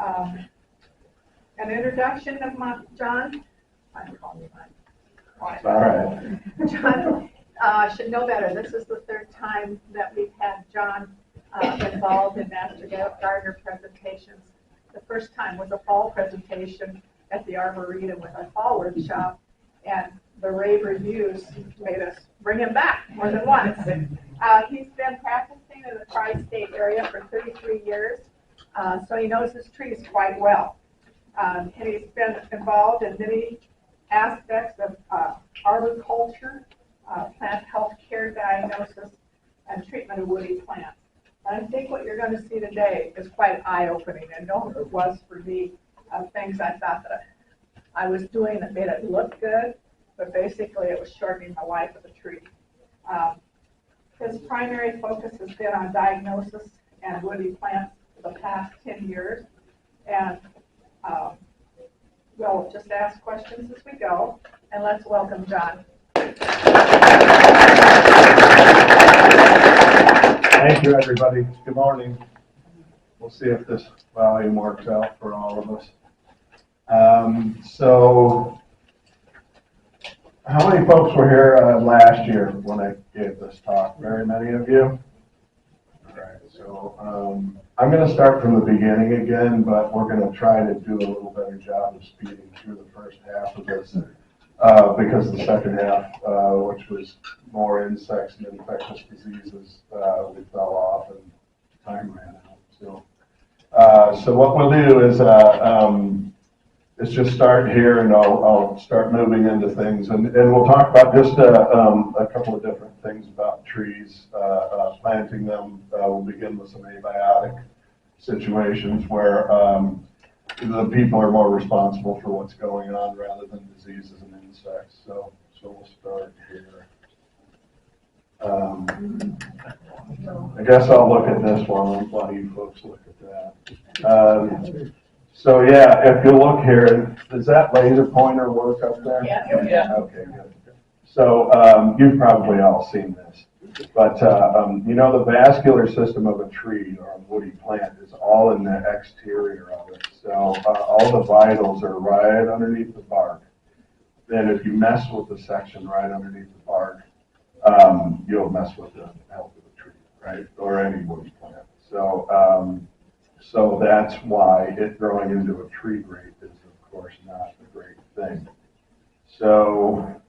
An introduction of Jon. I'm calling you mine. All right. Jon should know better. This is the third time that we've had Jon involved in Master Gardener presentations. The first time was a fall presentation at the Arboretum with our fall workshop, and the rave reviews made us bring him back more than once. He's been practicing in the tri-state area for 33 years, so he knows his trees quite well. And he's been involved in many aspects of arboriculture, plant health care diagnosis, and treatment of woody plants. And I think what you're going to see today is quite eye-opening, and no, it was for me, things I thought that I was doing that made it look good, but basically it was shortening the life of the tree. His primary focus has been on diagnosis and woody plants for the past 10 years, and we'll just ask questions as we go, and let's welcome Jon. Thank you, everybody. Good morning. We'll see if this volume works out for all of us. So, how many folks were here last year when I gave this talk? Very many of you? All right, so I'm going to start from the beginning again, but we're going to try to do a little better job of speeding through the first half of this because the second half, which was more insects and infectious diseases, we fell off and time ran out. So what we'll do is just start here, and I'll start moving into things, and we'll talk about just a couple of different things about trees, planting them. We'll begin with some abiotic situations where the people are more responsible for what's going on rather than diseases and insects. So we'll start here. I guess I'll look at this one while you folks look at that. So yeah, if you look here, does that laser pointer work up there? Yeah. Okay, good. So you've probably all seen this, but you know the vascular system of a tree or a woody plant is all in the exterior of it. So all the vitals are right underneath the bark. Then if you mess with the section right underneath the bark, you'll mess with the health of the tree, right? Or any woody plant. So that's why it growing into a tree grate is, of course, not a great thing. So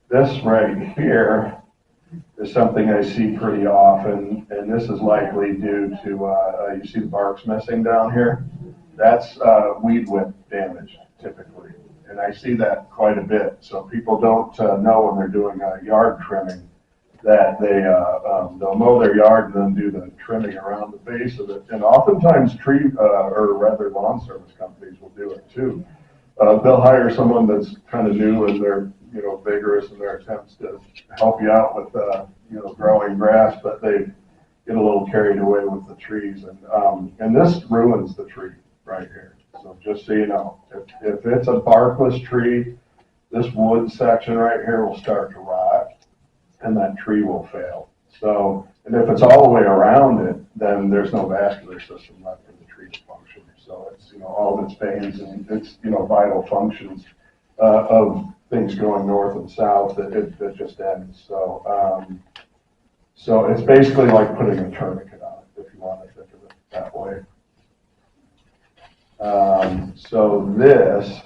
this right here is something I see pretty often, and this is likely due to, you see the bark's missing down here? That's weed whip damage, typically. And I see that quite a bit. So people don't know when they're doing yard trimming that they'll mow their yard and then do the trimming around the base of it. And oftentimes or rather lawn service companies will do it too. They'll hire someone that's kind of new and they're vigorous in their attempts to help you out with growing grass, but they get a little carried away with the trees, and this ruins the tree right here. So just so you know, if it's a barkless tree, this wood section right here will start to rot, and that tree will fail. So, and if it's all the way around it, then there's no vascular system left for the tree to function. So it's all of its veins and its vital functions of things going north and south that it just ends. So it's basically like putting a tourniquet on it, if you want to think of it that way. So this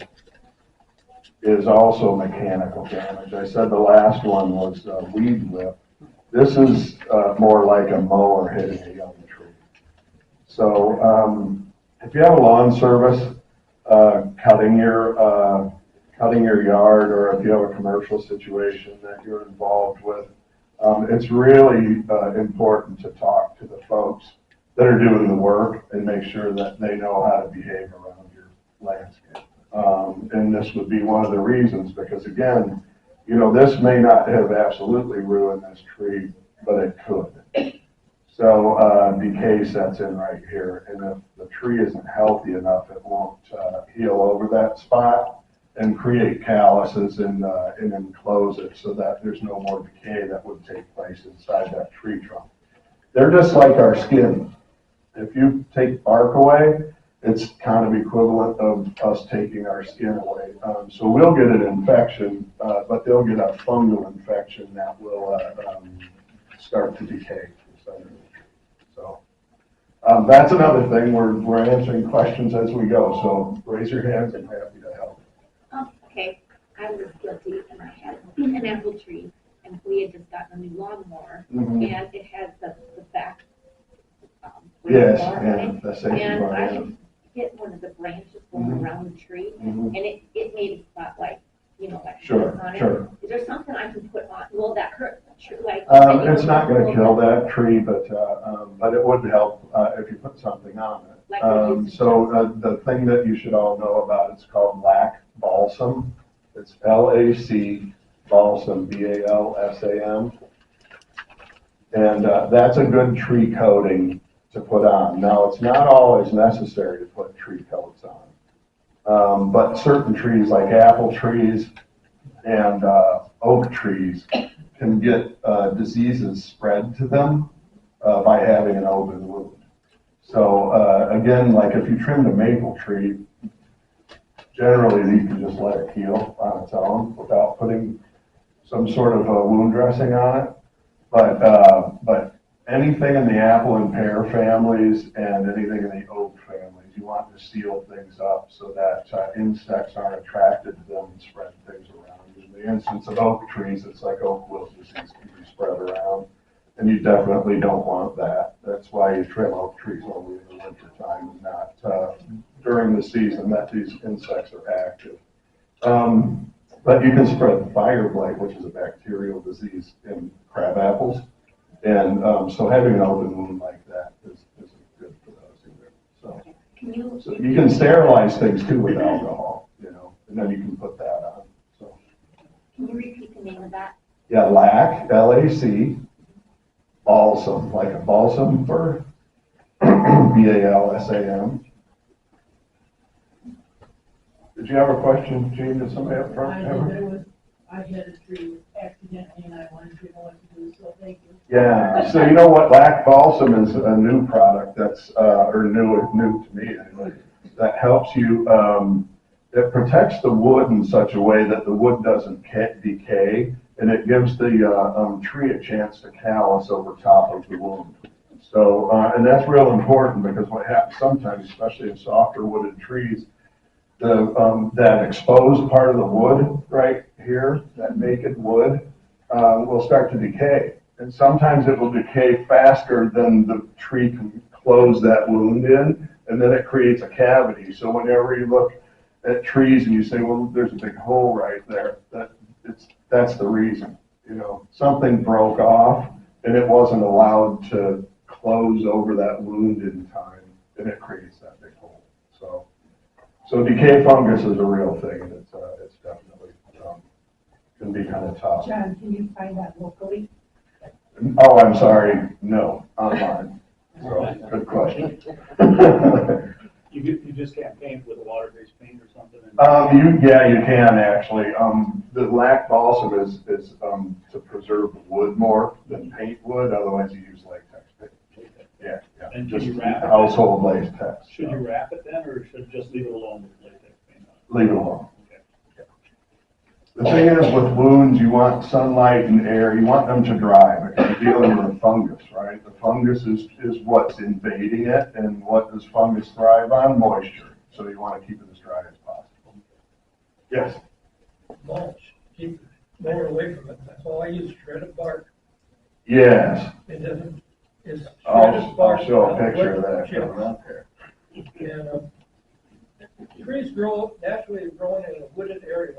is also mechanical damage. I said the last one was weed whip. This is more like a mower hitting a young tree. So if you have a lawn service cutting your yard, or if you have a commercial situation that you're involved with, it's really important to talk to the folks that are doing the work and make sure that they know how to behave around your landscape. And this would be one of the reasons, because again, this may not have absolutely ruined this tree, but it could. So decay sets in right here, and if the tree isn't healthy enough, it won't heal over that spot and create calluses and enclose it so that there's no more decay that would take place inside that tree trunk. They're just like our skin. If you take bark away, it's kind of equivalent of us taking our skin away. So we'll get an infection, but they'll get a fungal infection that will start to decay. So that's another thing. We're answering questions as we go. So raise your hands. I'm happy to help. Okay, I was guilty, and I had an apple tree, and we had just gotten a new lawnmower, Mm-hmm. and it had the back. Yes, bar on and it, the safety and bar, I yeah. had hit one of the branches going Mhm. around the tree, Mhm. and it made a spot like, like Sure, marks on it. sure. Is there something I can put on? Will that hurt? Like It's not going to kill that tree, but it would help if you put something on it. Like we're using So the thing that you should all know about, it's called lac balsam. It's LAC balsam, BALSAM. And that's a good tree coating to put on. Now, it's not always necessary to put tree coats on. But certain trees like apple trees and oak trees can get diseases spread to them by having an open wound. So again, like if you trimmed a maple tree, generally you can just let it heal on its own without putting some sort of a wound dressing on it. But anything in the apple and pear families and anything in the oak families, you want to seal things up so that insects aren't attracted to them and spread things around. In the instance of oak trees, it's like oak wilt disease can be spread around, and you definitely don't want that. That's why you trim oak trees only in the winter time and not during the season that these insects are active. But you can spread fire blight, which is a bacterial disease in crab apples. And so having an open wound like that isn't good for those either. So you can sterilize things too with alcohol, and then you can put that on. So. Can you repeat the name of that? Yeah, lac, LAC, balsam, like a balsam for BALSAM. Did you have a question, Gene? Did somebody up front have it? I hit a tree accidentally and I wanted to know what to do, so thank you. Yeah, so you know what, lac balsam is a new product that's, or new to me anyway, that helps you, it protects the wood in such a way that the wood doesn't decay, and it gives the tree a chance to callus over top of the wound. So, and that's real important because what happens sometimes, especially in softer wooded trees, that exposed part of the wood right here, that naked wood, will start to decay. And sometimes it will decay faster than the tree can close that wound in, and then it creates a cavity. So whenever you look at trees and you say, well, there's a big hole right there, that's the reason. Something broke off and it wasn't allowed to close over that wound in time, and it creates that big hole. So decay fungus is a real thing, and it's definitely can be kind of tough. John, can you find that locally? Oh, I'm sorry, no, online. So, good question. You just can't paint with a water-based paint or something? You can actually. The lac balsam is to preserve the wood more than paint would, otherwise you use latex paint. Yeah. And Just should you wrap it? household latex. Should you wrap it then, or should just leave it alone with latex paint on Leave it alone. it? Okay. The thing is, with wounds, you want sunlight and air. You want them to dry because you're dealing with a fungus, right? The fungus is what's invading it, and what does fungus thrive on? Moisture. So you want to keep it as dry as possible. Yes. Mulch, keep the mower away from it. That's all I use, shredded bark. Yes. It doesn't, it's I'll shredded bark. show a picture of that Chips. coming up here. And trees naturally growing in a wooded area,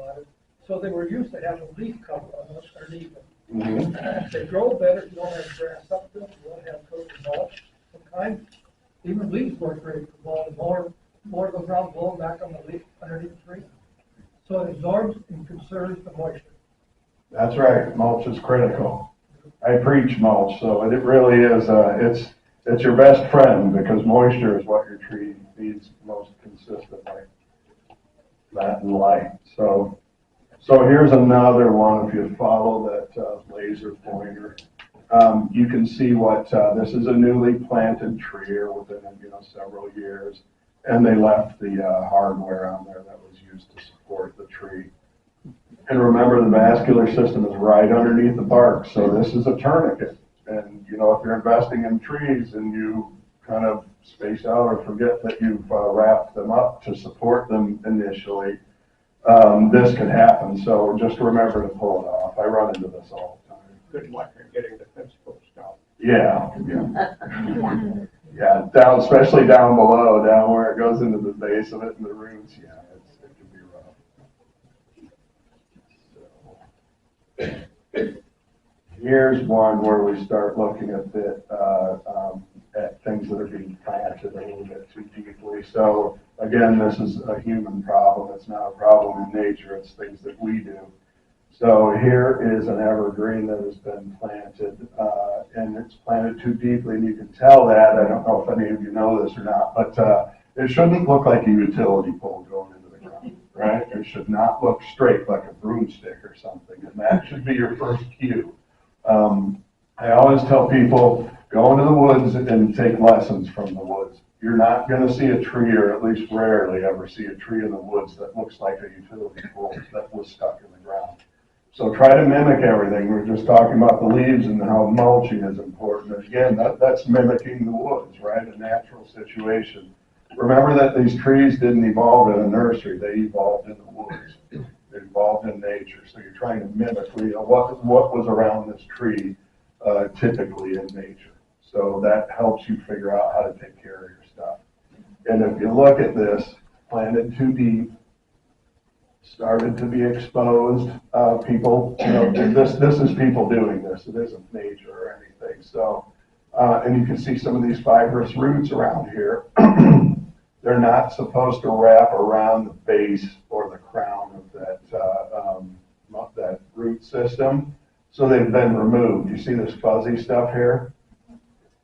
so they were used to having leaf cover almost underneath them. Mm-hmm. They grow better if you don't have grass up to them, you don't have coated mulch. Sometimes even leaves work great for blowing, more goes around blowing back on the leaf underneath the tree. So it absorbs and conserves the moisture. That's right. Mulch is critical. I preach mulch, so it really is. It's your best friend because moisture is what your tree needs most consistently. That and light. So here's another one. If you follow that laser pointer, you can see what this is a newly planted tree or within several years. and they left the hardware on there that was used to support the tree. And remember, the vascular system is right underneath the bark, so this is a tourniquet. And, you know, if you're investing in trees and you kind of space out or forget that you've wrapped them up to support them initially, this could happen. So just remember to pull it off. I run into this all the time. Good luck in getting the fence post out. Yeah, yeah, down, especially down below, down where it goes into the base of it and the roots. Yeah, it can be rough. So, here's one where we start looking at at things that are being planted a little bit too deeply. So again, this is a human problem. It's not a problem in nature. It's things that we do. So here is an evergreen that has been planted, and it's planted too deeply, and you can tell that. I don't know if any of you know this or not, but it shouldn't look like a utility pole going into the ground, right? It should not look straight like a broomstick or something, and that should be your first cue. I always tell people, go into the woods and take lessons from the woods. You're not going to see a tree, or at least rarely ever see a tree in the woods that looks like a utility pole that was stuck in the ground. So try to mimic everything. We're just talking about the leaves and how mulching is important. And again, that's mimicking the woods, right? A natural situation. Remember that these trees didn't evolve in a nursery. They evolved in the woods. They evolved in nature. So you're trying to mimic, you know, what was around this tree typically in nature. So that helps you figure out how to take care of your stuff. And if you look at this, planted too deep, started to be exposed. People, you know, this is people doing this. It isn't nature or anything. So, and you can see some of these fibrous roots around here. They're not supposed to wrap around the base or the crown of that root system. So they've been removed. You see this fuzzy stuff here?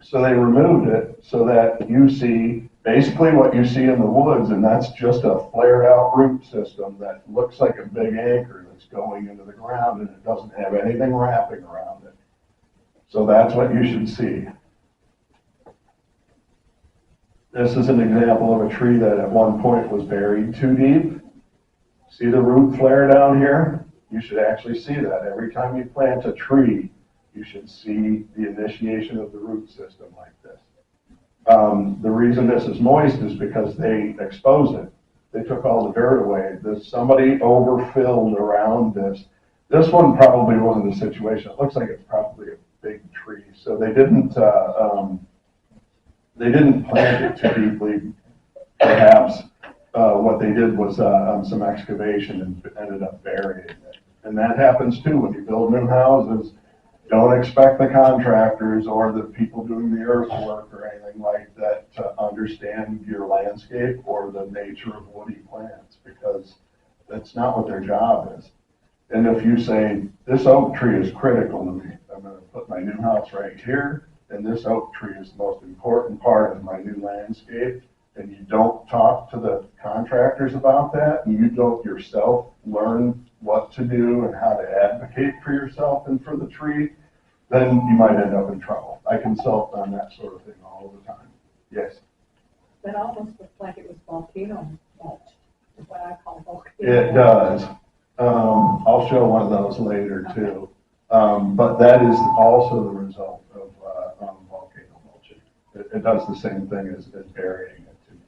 So they removed it so that you see basically what you see in the woods, and that's just a flared out root system that looks like a big anchor that's going into the ground, and it doesn't have anything wrapping around it. So that's what you should see. This is an example of a tree that at one point was buried too deep. See the root flare down here? You should actually see that. Every time you plant a tree, you should see the initiation of the root system like this. The reason this is moist is because they exposed it. They took all the dirt away. Somebody overfilled around this. This one probably wasn't a situation. It looks like it's probably a big tree. So they didn't plant it too deeply. Perhaps what they did was some excavation and ended up burying it. And that happens too when you build new houses. Don't expect the contractors or the people doing the earthwork or anything like that to understand your landscape or the nature of woody plants, because that's not what their job is. And if you say, this oak tree is critical to me, I'm going to put my new house right here, and this oak tree is the most important part of my new landscape, and you don't talk to the contractors about that, and you don't yourself learn what to do and how to advocate for yourself and for the tree, then you might end up in trouble. I consult on that sort of thing all the time. Yes? That almost looks like it was volcano mulch, is what I call volcano. It does. I'll show one of those later too. But that is also the result of volcano mulching. It does the same thing as burying it too.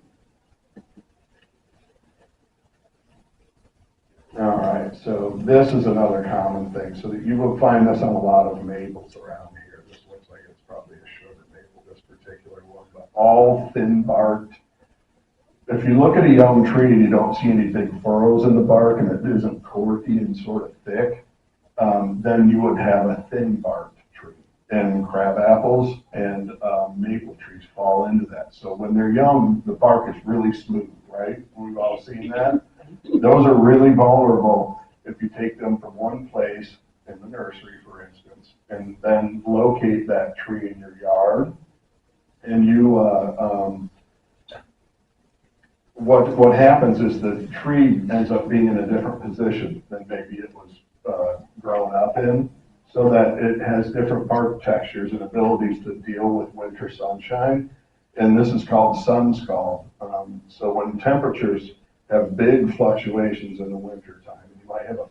All right, so this is another common thing. So that you will find this on a lot of maples around here. This looks like it's probably a sugar maple, this particular one, but all thin barked. If you look at a young tree and you don't see any big furrows in the bark and it isn't corky and sort of thick, then you would have a thin barked tree. And crab apples and maple trees fall into that. So when they're young, the bark is really smooth, right? We've all seen that. Those are really vulnerable if you take them from one place in the nursery, for instance, and then locate that tree in your yard, and you what happens is the tree ends up being in a different position than maybe it was grown up in, so that it has different bark textures and abilities to deal with winter sunshine. and this is called sun scald. So when temperatures have big fluctuations in the winter time, you might have a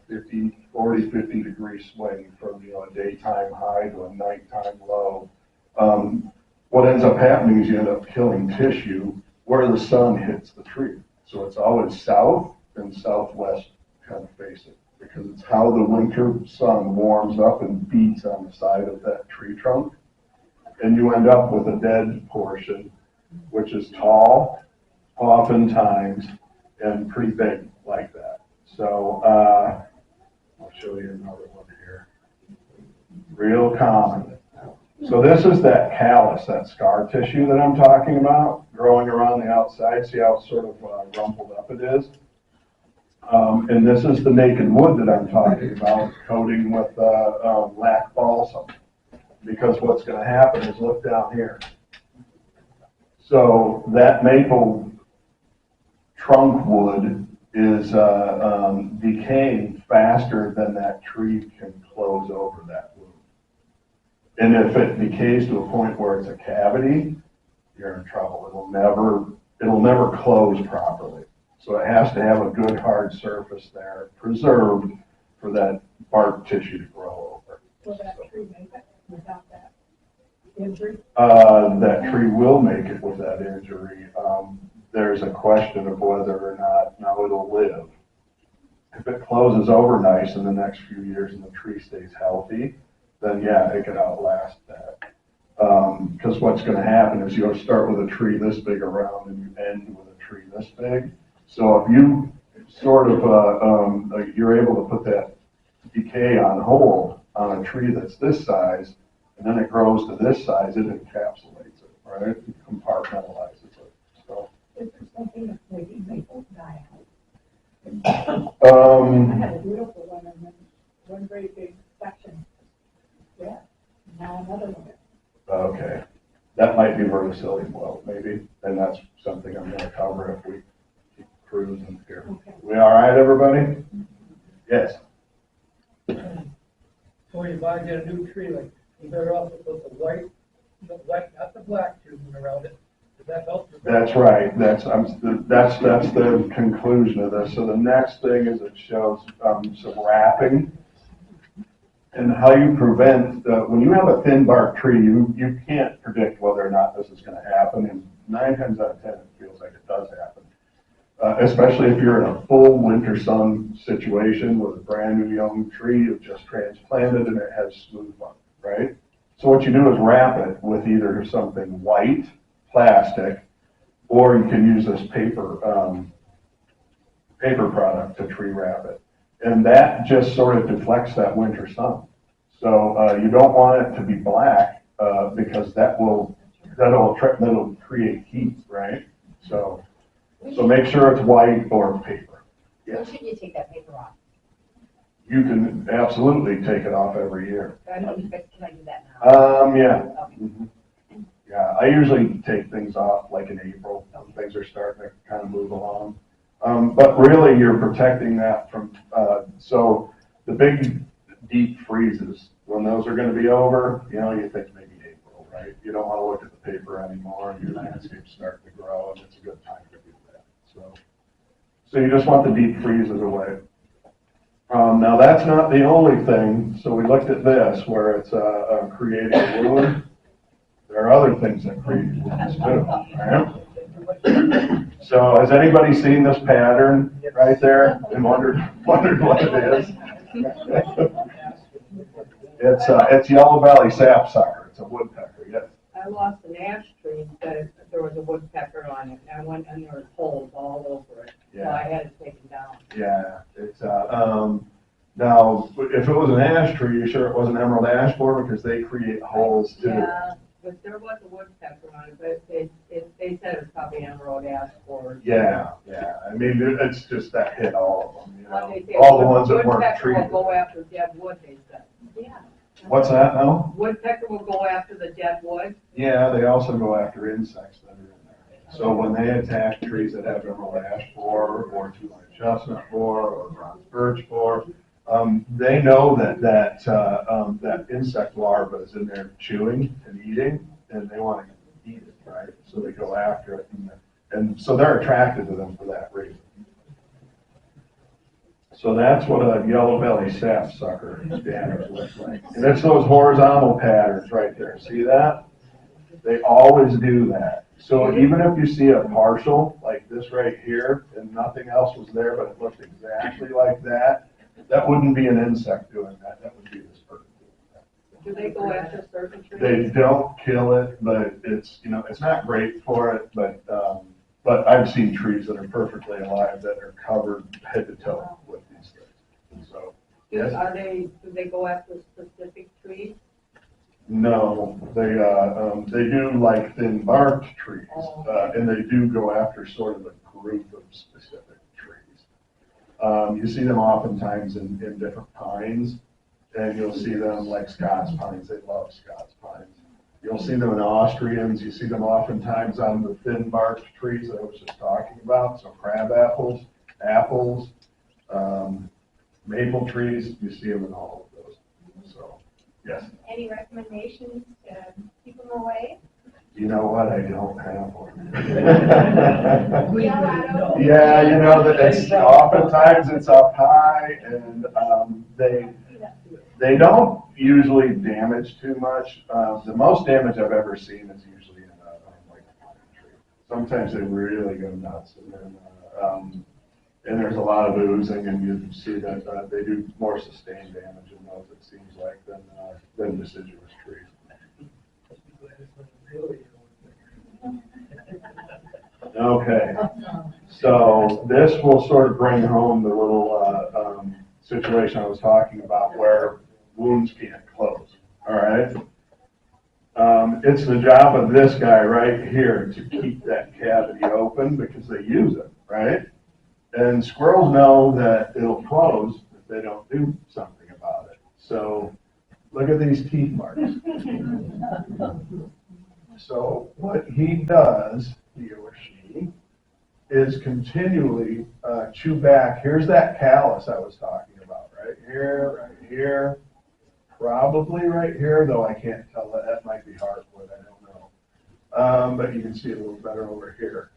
40, 50 degree swing from, a daytime high to a nighttime low. What ends up happening is you end up killing tissue where the sun hits the tree. So it's always south and southwest kind of facing, because it's how the winter sun warms up and beats on the side of that tree trunk. And you end up with a dead portion, which is tall, oftentimes, and pretty big like that. So I'll show you another one here. Real common. So this is that callus, that scar tissue that I'm talking about, growing around the outside. See how sort of rumpled up it is? And this is the naked wood that I'm talking about, coating with lac balsam. Because what's going to happen is, look down here. So that maple trunk wood is decaying faster than that tree can close over that wound. And if it decays to a point where it's a cavity, you're in trouble. It'll never close properly. So it has to have a good hard surface there, preserved, for that bark tissue to grow over. Will that tree make it without that injury? That tree will make it with that injury. There's a question of whether or not now it'll live. If it closes over nice in the next few years and the tree stays healthy, then yeah, it could outlast that. Because what's going to happen is you'll start with a tree this big around and you end with a tree this big. So if you sort of, you're able to put that decay on hold on a tree that's this size, and then it grows to this size, it encapsulates it, right? It compartmentalizes it. So. Is there something that's making maples die out? I had a beautiful one, and then one very big section. Yeah, now another one. Okay, that might be verticillium wilt, maybe, and that's something I'm going to cover if we keep cruising here. Okay. We all right, everybody? Yes. So when you buy, get a new tree, like, you better off to put the white, not the black tubing around it. Does that help? That's right. That's the conclusion of this. So the next thing is it shows some wrapping and how you prevent, when you have a thin bark tree, you can't predict whether or not this is going to happen. And 9 times out of 10, it feels like it does happen. Especially if you're in a full winter sun situation with a brand new young tree you've just transplanted and it has smooth bark, right? So what you do is wrap it with either something white, plastic, or you can use this paper product to tree wrap it. And that just sort of deflects that winter sun. So you don't want it to be black because that'll create heat, right? So make sure it's white or paper. When should you take that paper off? You can absolutely take it off every year. I don't know, can I do that now? Yeah. Okay. Mhm. Yeah, I usually take things off like in April when things are starting to kind of move along. But really, you're protecting that from, so the big deep freezes, when those are going to be over, you think maybe April, right? You don't want to look at the paper anymore, and your landscape's starting to grow, and it's a good time to do that. So you just want the deep freezes away. Now that's not the only thing. So we looked at this, where it's creating a wound. There are other things that create wounds too, right? So has anybody seen this pattern right there and wondered what it is? It's yellow belly sapsucker. It's a woodpecker, yes. I lost an ash tree that there was a woodpecker on it, and I went and there were holes all over it, so I had to take it down. Yeah, it's now if it was an ash tree, you sure it wasn't emerald ash borer, because they create holes too. Yeah, but there was a woodpecker on it, but they said it was probably emerald ash borer. Yeah. I mean, it's just that hit all of them, Well, they say all the ones that weren't woodpecker treated. will go after dead wood, they said. Yeah. What's that now? Woodpecker will go after the dead wood. Yeah, they also go after insects that are in there. So when they attack trees that have emerald ash borer or two-line chestnut borer or bronze birch borer, they know that insect larva is in there chewing and eating, and they want to eat it, right? So they go after it, and so they're attracted to them for that reason. So that's what a yellow belly sapsucker damage looks like. And it's those horizontal patterns right there. See that? They always do that. So even if you see a partial, like this right here, and nothing else was there, but it looked exactly like that, that wouldn't be an insect doing that. That would be this bird doing that. Do they go after certain trees? They don't kill it, but it's, it's not great for it, but I've seen trees that are perfectly alive that are covered head to toe with these things. So, yes. Do they go after specific trees? No, they do like thin barked trees, and they do go after sort of a group of specific trees. You see them oftentimes in different pines, and you'll see them like Scots pines. They love Scots pines. You'll see them in Austrians. You see them oftentimes on the thin barked trees that I was just talking about. So crab apples, maple trees. You see them in all of those. So, yes. Any recommendations to keep them away? You know what? I don't have one. Yell at them? Yeah, that it's oftentimes it's up high, and they don't usually damage too much. The most damage I've ever seen is usually in like a pine tree. Sometimes they really go nuts, and there's a lot of oozing, and you see that they do more sustained damage in those, it seems like, than deciduous trees. Okay, so this will sort of bring home the little situation I was talking about where wounds can't close, all right? It's the job of this guy right here to keep that cavity open because they use it, right? And squirrels know that it'll close if they don't do something about it. So look at these teeth marks. So what he does, he or she, is continually chew back. Here's that callus I was talking about, right here, probably right here, though I can't tell that. That might be hardwood, I don't know. But you can see it a little better over here.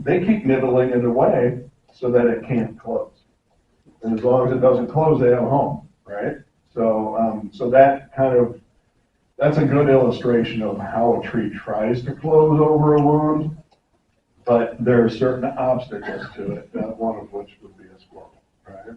They keep nibbling it away so that it can't close. And as long as it doesn't close, they have a home, right? So that's a good illustration of how a tree tries to close over a wound, but there are certain obstacles to it, one of which would be a squirrel, right?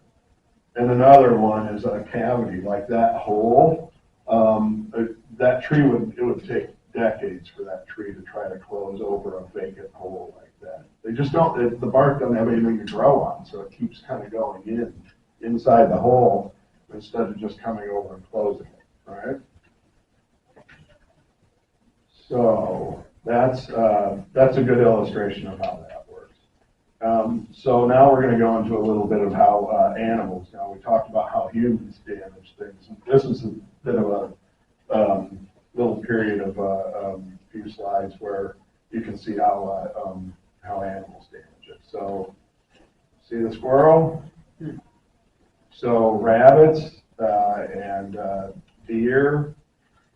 And another one is a cavity, like that hole. That tree it would take decades for that tree to try to close over a vacant hole like that. They just don't, the bark doesn't have anything to grow on, so it keeps kind of going inside the hole instead of just coming over and closing it, right? So that's a good illustration of how that works. So now we're going to go into a little bit of how animals. Now we talked about how humans damage things. This is a bit of a little period of a few slides where you can see how animals damage it. So see the squirrel. So rabbits and deer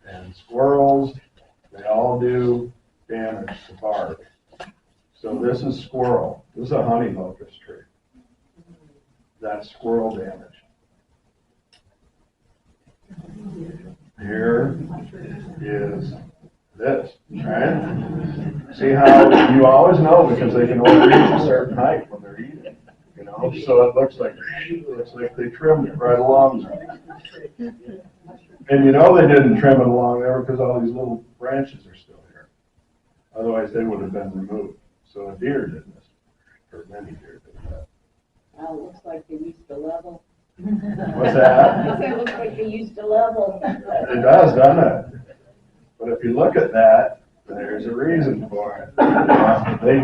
and squirrels. They all do damage to bark. So this is squirrel. This is a honey locust tree. That's squirrel damage. Here is this, right? See how you always know because they can only reach a certain height when they're eating, So it looks like they trimmed it right along there. And they didn't trim it along there because all these little branches are still here. Otherwise, they would have been removed. So a deer did this, or many deer did that. Well, it looks like they used to level. What's that? It looks like they used to level. It does, doesn't it? But if you look at that, there's a reason for it.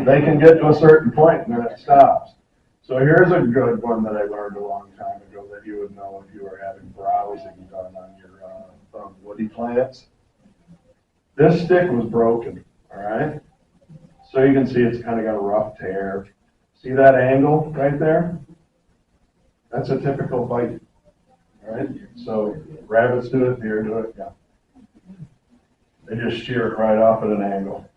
They can get to a certain point and then it stops. So here's a good one that I learned a long time ago that you would know if you were having browsing done on your woody plants. This stick was broken, all right? So you can see it's kind of got a rough tear. See that angle right there? That's a typical bite, all right? So rabbits do it, deer do it, yeah. They just shear it right off at an angle.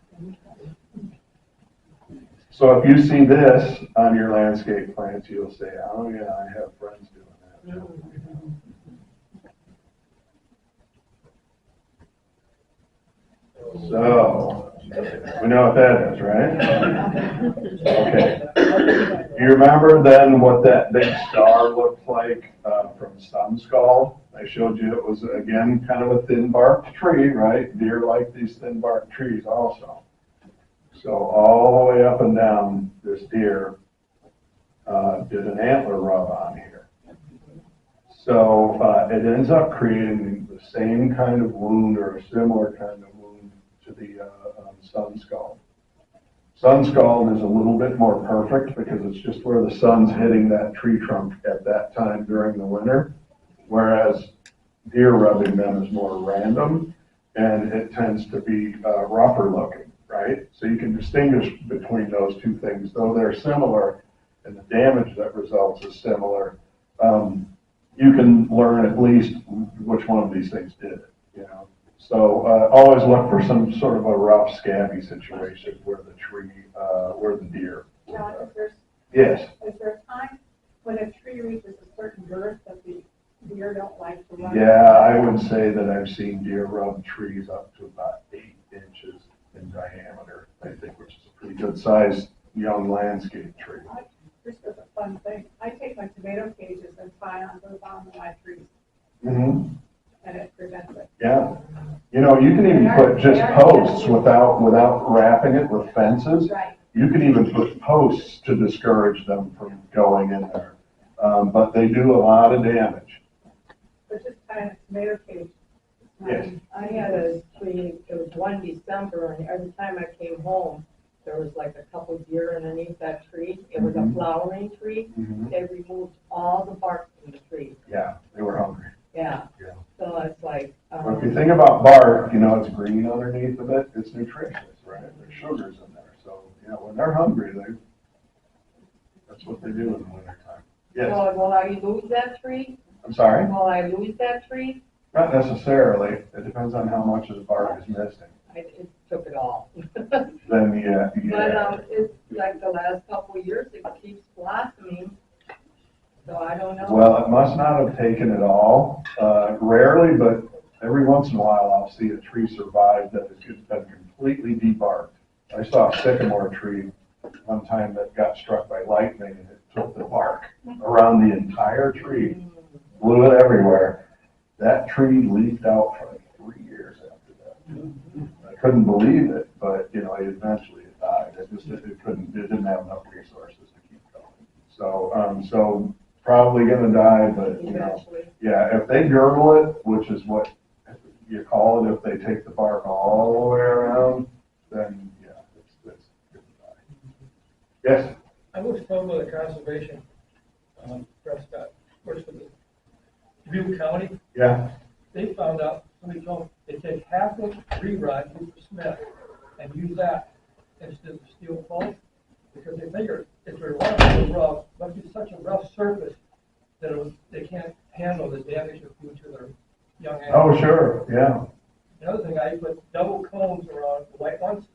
So if you see this on your landscape plants, you'll say, oh yeah, I have friends doing that. So, we know what that is, right? Okay. Do you remember then what that big star looked like from Sun Skull? I showed you it was, again, kind of a thin-barked tree, right? Deer like these thin-barked trees also. So all the way up and down, this deer did an antler rub on here. So it ends up creating the same kind of wound or a similar kind of wound to the sun skull. Sun skull is a little bit more perfect because it's just where the sun's hitting that tree trunk at that time during the winter, whereas deer rubbing them is more random and it tends to be rougher looking, right? So you can distinguish between those two things, though they're similar and the damage that results is similar. You can learn at least which one of these things did it, you know. So always look for some sort of a rough, scabby situation where the tree, where the deer. John, Yes. is there a time when a tree reaches a certain girth that the deer don't like to run? Yeah, I would say that I've seen deer rub trees up to about 8 inches in diameter, I think, which is a pretty good sized young landscape tree. This is a fun thing. I take my tomato cages and tie on the bottom of my trees, Mm-hmm. and it prevents it. Yeah. You know, you can even put just posts without wrapping it with fences. Right. You can even put posts to discourage them from going in there. But they do a lot of damage. But just tying a tomato cage. Yes. I had a tree, it was one December, and every time I came home, there was like a couple deer underneath that tree. It was a flowering tree. Mm-hmm. They removed all the bark from the tree. Yeah, they were hungry. Yeah. Yeah. So it's like, But if you think about bark, you know, it's green underneath of it. It's nutritious, right? There's sugars in there. So, you know, when they're hungry, that's what they do in the wintertime. Yes. so will I lose that tree? I'm sorry? Will I lose that tree? Not necessarily. It depends on how much of the bark is missing. It took it all. Then, yeah. But it's like the last couple of years, it keeps blossoming. So I don't know. Well, it must not have taken it all. Rarely, but every once in a while, I'll see a tree survive that has just been completely debarked. I saw a sycamore tree one time that got struck by lightning, and it took the bark around the entire tree, blew it everywhere. That tree leafed out for like 3 years after that. I couldn't believe it, but you know, eventually it died. It didn't have enough resources to keep going. So probably gonna die, but you know, Eventually. yeah, if they girdle it, which is what you call it, if they take the bark all the way around, then yeah, it's gonna die. Yes? I was told by the conservation, Prescott, works for the Butte County, Yeah? they found out, somebody told them, they take half of tree rod, Cooper Smith, and use that instead of steel pole, because they figure if they're running rough, must be such a rough surface that they can't handle the damage it do to their young animals. Oh, sure, yeah. Another thing, I put double cones around the white ones,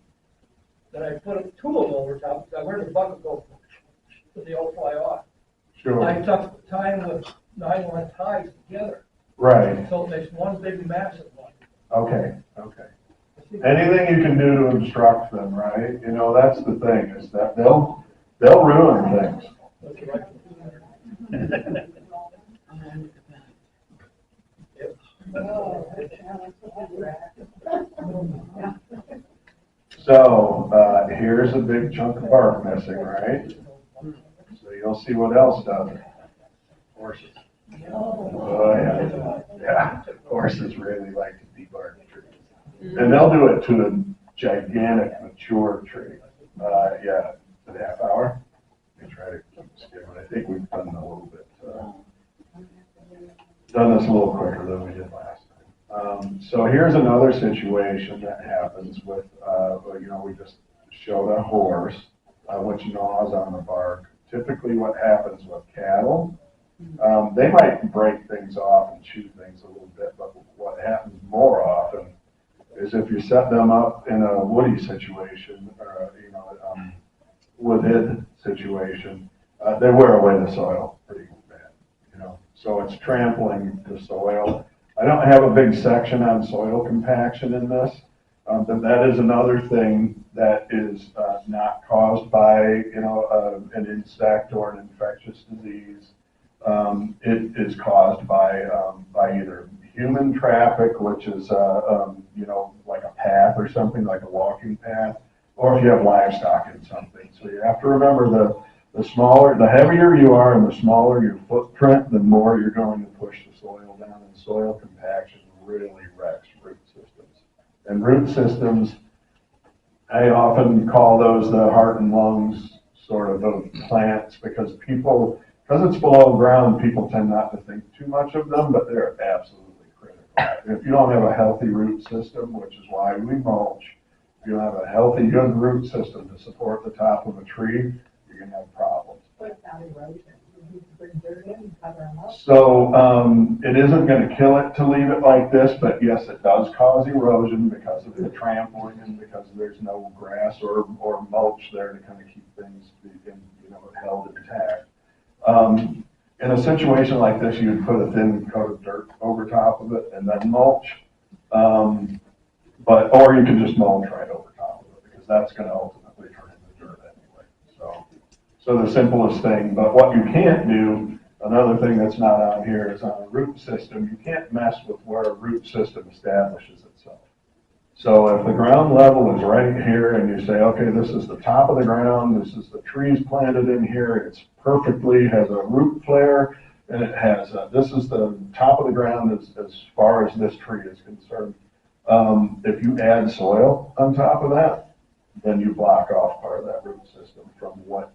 then I put a tool over top, because I wear the bucket go, so they all fly off. Sure. I tie them with nylon ties together, Right, so it makes one big massive one. okay. Anything you can do to obstruct them, right? You know, that's the thing, is that they'll ruin things. That's right. So, here's a big chunk of bark missing, right? So you'll see what else does it. Horses. Oh, yeah. Yeah, horses really like to debark trees. And they'll do it to a gigantic mature tree. Yeah, in a half hour. We try to keep skipping. I think we've done a little bit, done this a little quicker than we did last time. So here's another situation that happens with, you know, we just showed a horse, which gnaws on the bark. Typically what happens with cattle, they might break things off and chew things a little bit, but what happens more often is if you set them up in a woody situation, or, wooded situation, they wear away the soil pretty bad, so it's trampling the soil. I don't have a big section on soil compaction in this, but that is another thing that is not caused by, an insect or an infectious disease. It is caused by either human traffic, which is, like a path or something, like a walking path, or if you have livestock in something. So you have to remember the heavier you are and the smaller your footprint, the more you're going to push the soil down, and soil compaction really wrecks root systems. And root systems, I often call those the heart and lungs sort of plants, because it's below ground, people tend not to think too much of them, but they're absolutely critical. And if you don't have a healthy root system, which is why we mulch, if you don't have a healthy, good root system to support the top of a tree, you're going to have problems. What about erosion? You bring dirt in and cover them up? So it isn't going to kill it to leave it like this, but yes, it does cause erosion because of the trampling and because there's no grass or mulch there to kind of keep things held intact. In a situation like this, you would put a thin coat of dirt over top of it and then mulch, or you can just mulch right over top of it, because that's going to ultimately turn into dirt anyway. So the simplest thing, but what you can't do, another thing that's not on here is on a root system, you can't mess with where a root system establishes itself. So if the ground level is right here and you say, okay, this is the top of the ground, this is the trees planted in here, it's perfectly, has a root flare, and it has, this is the top of the ground as far as this tree is concerned. If you add soil on top of that, then you block off part of that root system from what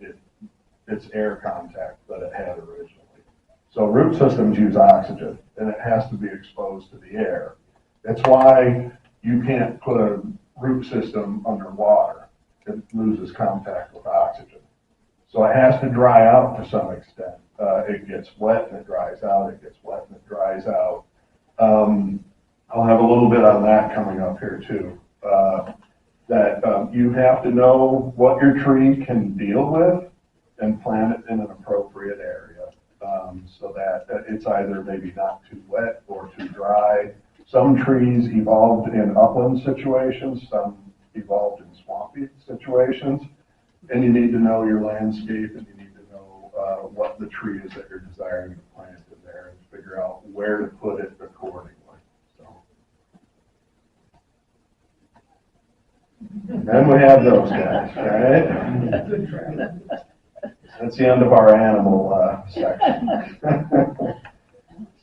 its air contact that it had originally. So root systems use oxygen, and it has to be exposed to the air. That's why you can't put a root system underwater. It loses contact with oxygen. So it has to dry out to some extent. It gets wet and it dries out, it gets wet and it dries out. I'll have a little bit on that coming up here too. You have to know what your tree can deal with and plant it in an appropriate area, so that it's either maybe not too wet or too dry. Some trees evolved in upland situations, some evolved in swampy situations, and you need to know your landscape, and you need to know what the tree is that you're desiring to plant in there, and figure out where to put it accordingly. Then we have those guys, right? That's the end of our animal section.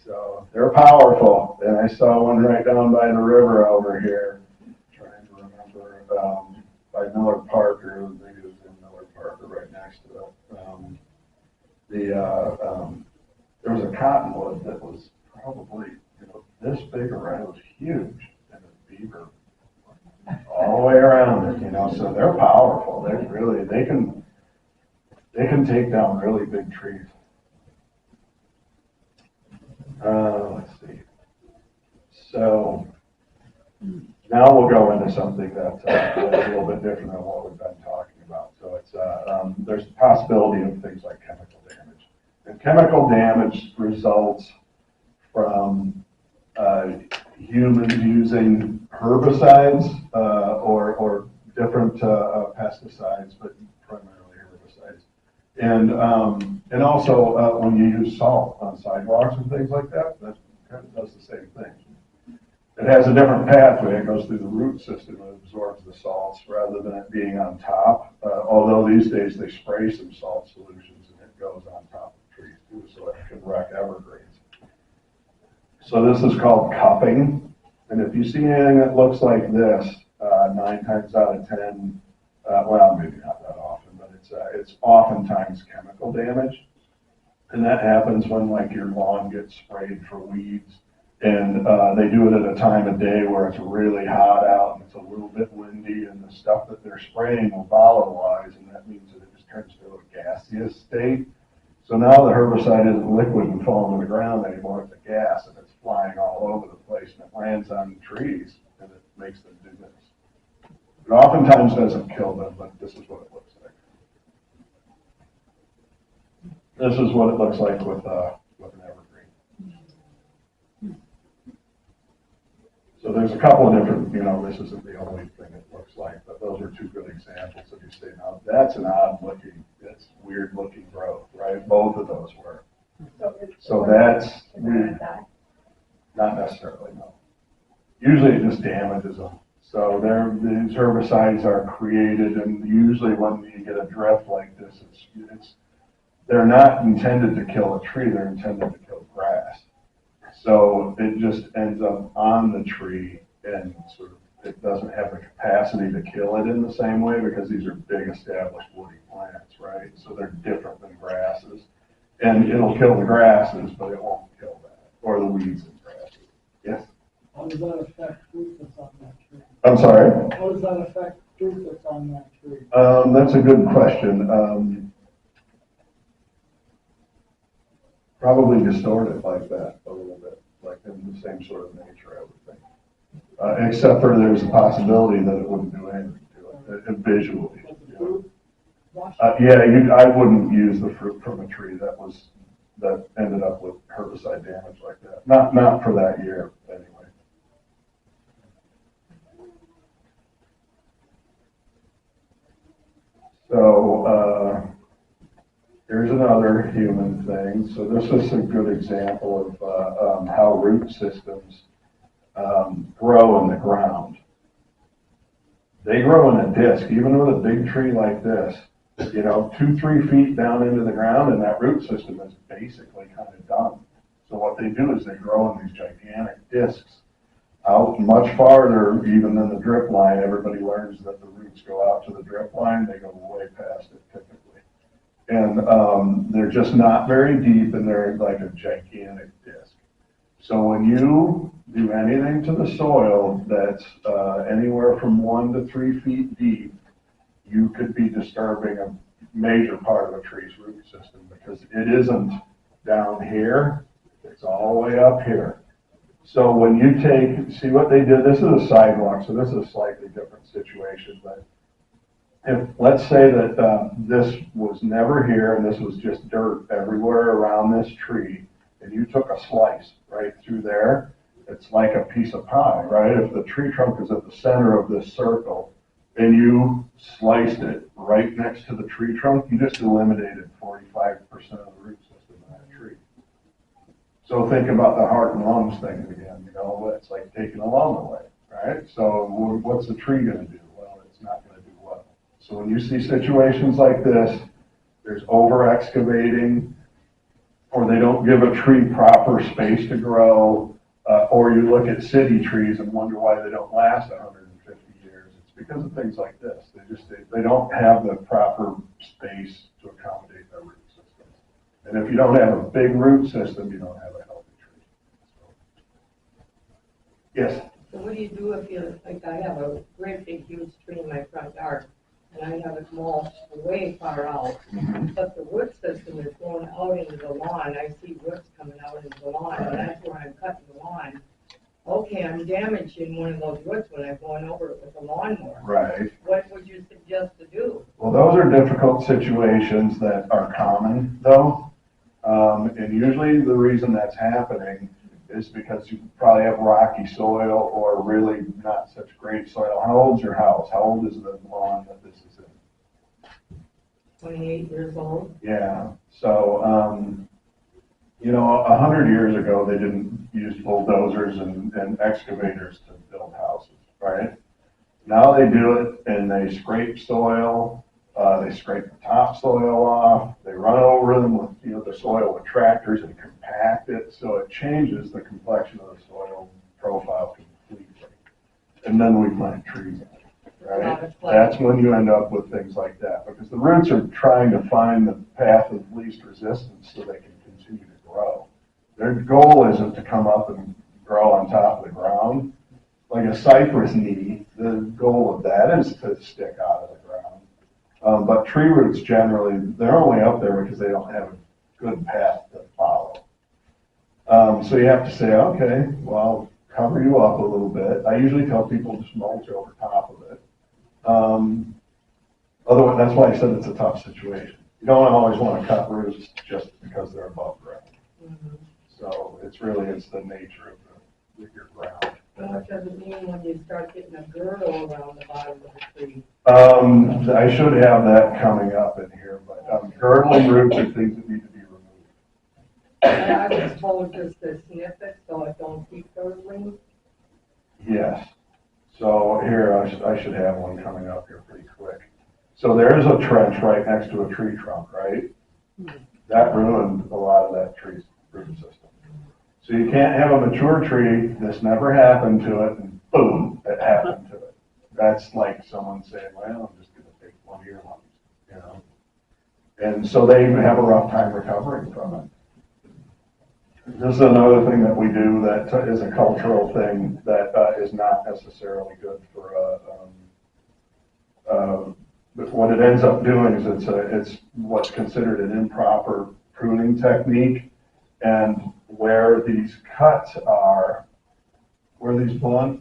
So they're powerful, and I saw one right down by the river over here. Trying to remember, by Miller Park, or maybe it was in Miller Park, or right next to it. There was a cottonwood that was probably this big around. It was huge, and a beaver all the way around it, so they're powerful. They can take down really big trees. Let's see. So now we'll go into something that's a little bit different than what we've been talking about. So it's there's the possibility of things like chemical damage. And chemical damage results from humans using herbicides or different pesticides, but primarily herbicides. And also when you use salt on sidewalks and things like that, that kind of does the same thing. It has a different pathway. It goes through the root system and absorbs the salts rather than it being on top. Although these days they spray some salt solutions and it goes on top of trees too, so it can wreck evergreens. So this is called cupping. And if you see anything that looks like this, 9 times out of 10, well, maybe not that often, but it's oftentimes chemical damage. And that happens when like your lawn gets sprayed for weeds, and they do it at a time of day where it's really hot out and it's a little bit windy, and the stuff that they're spraying will volatilize, and that means that it just turns to a gaseous state. So now the herbicide isn't liquid and falling to the ground anymore, it's a gas, and it's flying all over the place, and it lands on trees, and makes them do this. It oftentimes doesn't kill them, but this is what it looks like. This is what it looks like with an evergreen. So there's a couple of different, this isn't the only thing it looks like, but those are two good examples of you say, now that's an odd looking, that's weird looking growth, right? Both of those were. So that's weird. Not necessarily, no. Usually it just damages them. So these herbicides are created, and usually when you get a drift like this, they're not intended to kill a tree, they're intended to kill grass. So it just ends up on the tree and sort of, it doesn't have the capacity to kill it in the same way because these are big established woody plants, right? So they're different than grasses. And it'll kill the grasses, but it won't kill that, or the weeds and grasses. Yes? How does that affect fruit that's on that tree? I'm sorry? How does that affect fruit that's on that tree? That's a good question. Probably distort it like that a little bit, like in the same sort of nature, I would think. Except for there's a possibility that it wouldn't do anything to it visually. I wouldn't use the fruit from a tree that ended up with herbicide damage like that. Not for that year, anyway. So, here's another human thing. So this is a good example of how root systems grow in the ground. They grow in a disc, even with a big tree like this, 2-3 feet down into the ground, and that root system is basically kind of done. So what they do is they grow in these gigantic discs out much farther even than the drip line. Everybody learns that the roots go out to the drip line. They go way past it typically. And they're just not very deep, and they're like a gigantic disc. So when you do anything to the soil that's anywhere from 1 to 3 feet deep, you could be disturbing a major part of a tree's root system because it isn't down here, it's all the way up here. So when you see what they did, this is a sidewalk, so this is a slightly different situation, but let's say that this was never here and this was just dirt everywhere around this tree, and you took a slice right through there, it's like a piece of pie, right? If the tree trunk is at the center of this circle and you sliced it right next to the tree trunk, you just eliminated 45% of the root system of that tree. So think about the heart and lungs thing again, it's like taking a lung away, right? So what's the tree going to do? Well, it's not going to do well. So when you see situations like this, there's over excavating, or they don't give a tree proper space to grow, or you look at city trees and wonder why they don't last 150 years. It's because of things like this. They don't have the proper space to accommodate their root systems. And if you don't have a big root system, you don't have a healthy tree. Yes? So what do you do if I have a great big huge tree in my front yard, and I have it mulched way far out, but the root system is going out into the lawn. I see roots coming out into the lawn, and that's where I'm cutting the lawn. Okay, I'm damaging one of those roots when I'm going over it with a lawnmower. Right. What would you suggest to do? Well, those are difficult situations that are common, though. And usually the reason that's happening is because you probably have rocky soil or really not such great soil. How old's your house? How old is the lawn that this is in? 28 years old. Yeah. So, 100 years ago, they didn't use bulldozers and excavators to build houses, right? Now they do it, and they scrape soil. They scrape the topsoil off. They run over them with, the soil with tractors and compact it, so it changes the complexion of the soil profile completely. And then we plant trees in it, right? That's when you end up with things like that, because the roots are trying to find the path of least resistance so they can continue to grow. Their goal isn't to come up and grow on top of the ground. Like a cypress knee, the goal of that is to stick out of the ground. But tree roots generally, they're only up there because they don't have a good path to follow. So you have to say, okay, well, cover you up a little bit. I usually tell people just mulch over top of it. Otherwise, that's why I said it's a tough situation. You don't always want to cut roots just because they're above ground. So it's the nature of your ground. What does it mean when you start getting a girdle around the bottom of the tree? I should have that coming up in here, but girdling roots are things that need to be removed. I was told just to snip it so it don't keep girdling. Yes. So here, I should have one coming up here pretty quick. So there is a trench right next to a tree trunk, right? That ruined a lot of that tree's root system. So you can't have a mature tree, this never happened to it, and boom, it happened to it. That's like someone saying, well, I'm just gonna take one of your lumps, you know? And so they have a rough time recovering from it. This is another thing that we do that is a cultural thing that is not necessarily good for but what it ends up doing is it's what's considered an improper pruning technique, and where these blunt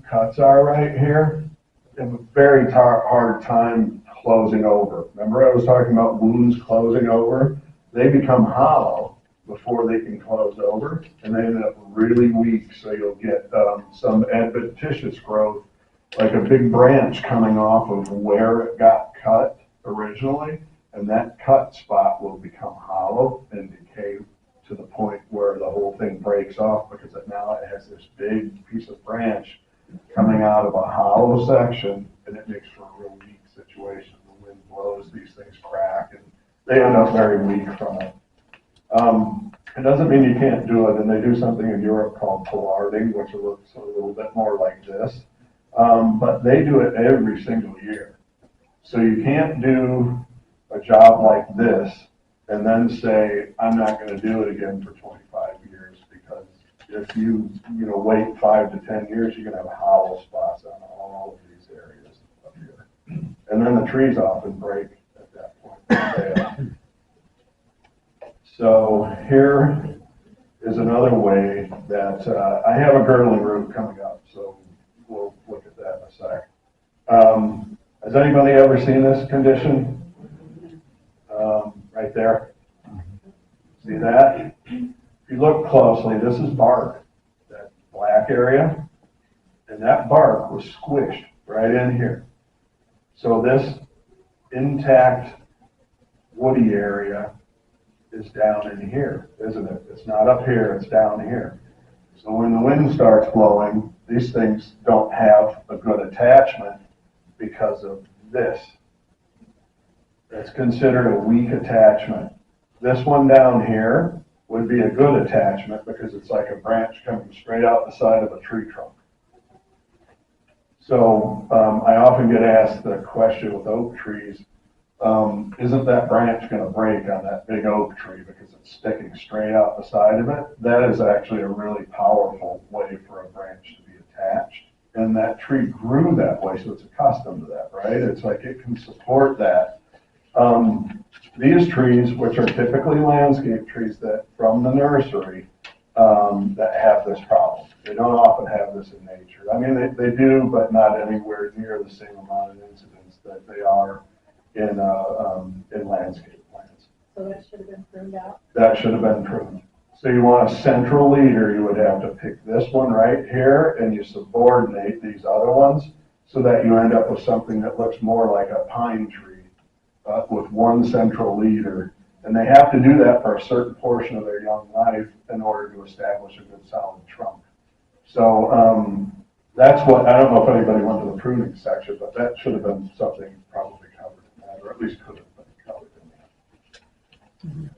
cuts are right here, they have a very hard time closing over. Remember I was talking about wounds closing over? They become hollow before they can close over, and they end up really weak, so you'll get some adventitious growth, like a big branch coming off of where it got cut originally, and that cut spot will become hollow and decay to the point where the whole thing breaks off, because now it has this big piece of branch coming out of a hollow section, and it makes for a real weak situation. The wind blows, these things crack, and they end up very weak from it. It doesn't mean you can't do it, and they do something in Europe called pollarding, which looks a little bit more like this. But they do it every single year. So you can't do a job like this and then say, I'm not going to do it again for 25 years, because if you wait 5 to 10 years, you're going to have hollow spots on all of these areas up here. And then the trees often break at that point. So here is another way that I have a girdling root coming up, so we'll look at that in a sec. Has anybody ever seen this condition? Right there. See that? If you look closely, this is bark, that black area, and that bark was squished right in here. So this intact woody area is down in here, isn't it? It's not up here, it's down here. So when the wind starts blowing, these things don't have a good attachment because of this. It's considered a weak attachment. This one down here would be a good attachment because it's like a branch coming straight out the side of a tree trunk. So I often get asked the question with oak trees, isn't that branch going to break on that big oak tree because it's sticking straight out the side of it? That is actually a really powerful way for a branch to be attached. And that tree grew that way, so it's accustomed to that, right? It's like it can support that. These trees, which are typically landscape trees that from the nursery, that have this problem. They don't often have this in nature. I mean, they do, but not anywhere near the same amount of incidence that they are in landscape plants. So that should have been pruned out? That should have been pruned. So you want a central leader, you would have to pick this one right here, and you subordinate these other ones so that you end up with something that looks more like a pine tree with one central leader. And they have to do that for a certain portion of their young life in order to establish a good solid trunk. So that's what, I don't know if anybody went to the pruning section, but that should have been something probably covered in that, or at least could have been covered in that.